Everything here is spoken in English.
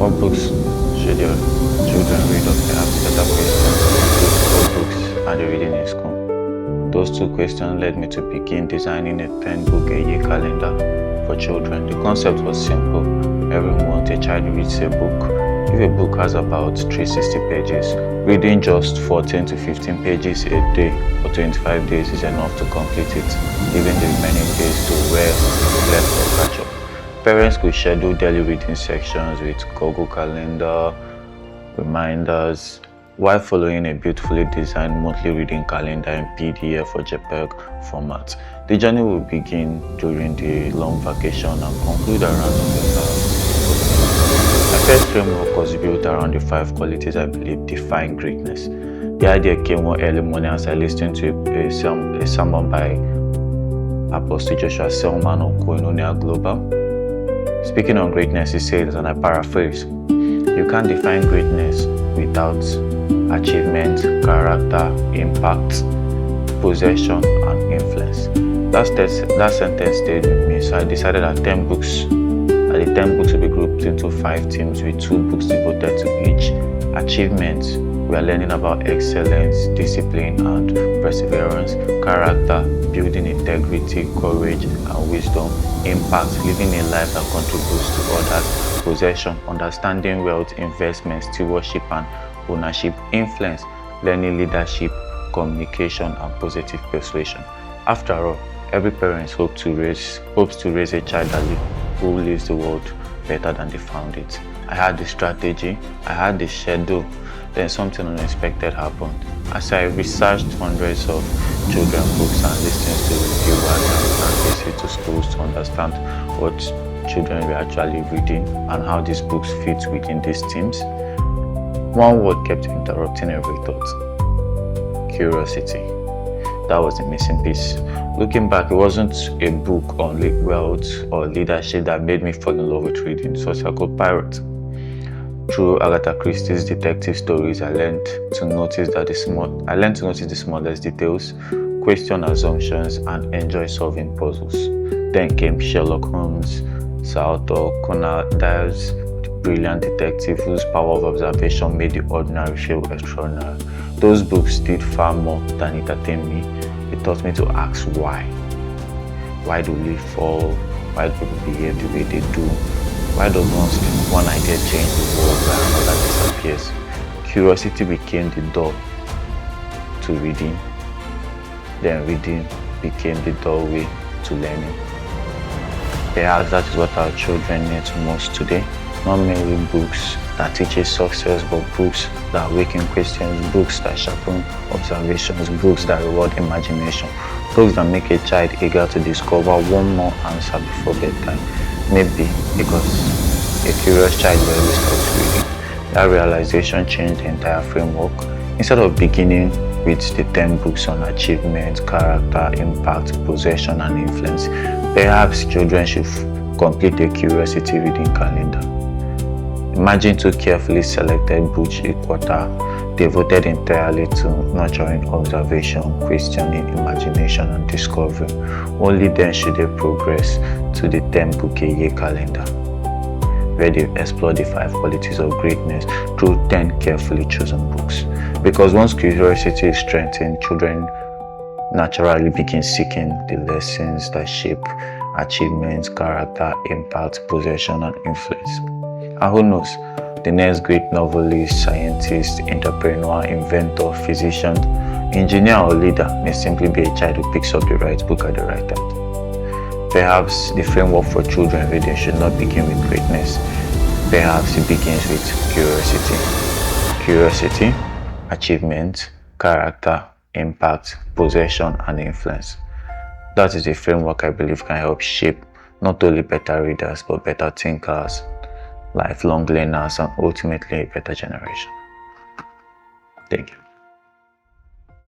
What books should your children read, or perhaps better question, what books are they reading in school? Those two questions led me to begin designing a 10-book-a-year calendar for children. The concept was simple. Every month a child reads a book. If a book has about 360 pages, reading just 14 to 15 pages a day for 25 days is enough to complete it, leaving the remaining days to rest, reflect, or catch up. Parents could schedule daily reading sections with Google Calendar, reminders, while following a beautifully designed monthly reading calendar in PDF or JPEG format. The journey will begin during the long vacation and conclude around November. My first framework was built around the 5 qualities I believe define greatness. The idea came one early morning as I listened to a sermon by Apostle Joshua Selman on Koinonia Global. Speaking on greatness, he says, and I paraphrase, "You can't define greatness without achievement, character, impact, possession, and influence." That sentence stayed with me, so I decided that the 10 books will be grouped into 5 teams with 2 books devoted to each. Achievement, we are learning about excellence, discipline, and perseverance. Character, building integrity, courage, and wisdom. Impact, living a life that contributes to others. Possession, understanding wealth, investment, stewardship, and ownership. Influence, learning leadership, communication, and positive persuasion. After all, every parent hopes to raise a child who leaves the world better than they found it. I had the strategy, I had the schedule, then something unexpected happened. As I researched hundreds of children's books and listened to reviewers and visits to schools to understand what children were actually reading and how these books fit within these themes, one word kept interrupting every thought: curiosity. That was the missing piece. Looking back, it wasn't a book on wealth or leadership that made me fall in love with reading. It was a good pirate. Through Agatha Christie's detective stories, I learned to notice the smallest details, question assumptions, and enjoy solving puzzles. Then came Sherlock Holmes, Sir Arthur Conan Doyle's brilliant detective whose power of observation made the ordinary feel extraordinary. Those books did far more than entertain me. It taught me to ask why. Why do we fall? Why do people behave the way they do? Why does one idea change the world while another disappears? Curiosity became the door to reading. Then reading became the doorway to learning. Perhaps that is what our children need most today. Not merely books that teach success, but books that awaken questions, books that sharpen observations, books that reward imagination, books that make a child eager to discover one more answer before bedtime. Maybe because a curious child rarely stops reading. That realization changed the entire framework. Instead of beginning with the 10 books on achievement, character, impact, possession, and influence, perhaps children should complete a curiosity reading calendar. Imagine 2 carefully selected books each quarter devoted entirely to nurturing observation, questioning, imagination, and discovery. Only then should they progress to the 10-book-a-year calendar, where they explore the 5 qualities of greatness through 10 carefully chosen books. Because once curiosity is strengthened, children naturally begin seeking the lessons that shape achievements, character, impact, possession, and influence. And who knows, the next great novelist, scientist, entrepreneur, inventor, physician, engineer, or leader may simply be a child who picks up the right book at the right time. Perhaps the framework for children reading should not begin with greatness. Perhaps it begins with curiosity. Curiosity, achievement, character, impact, possession, and influence. That is the framework I believe can help shape not only better readers, but better thinkers, lifelong learners, and ultimately a better generation. Thank you.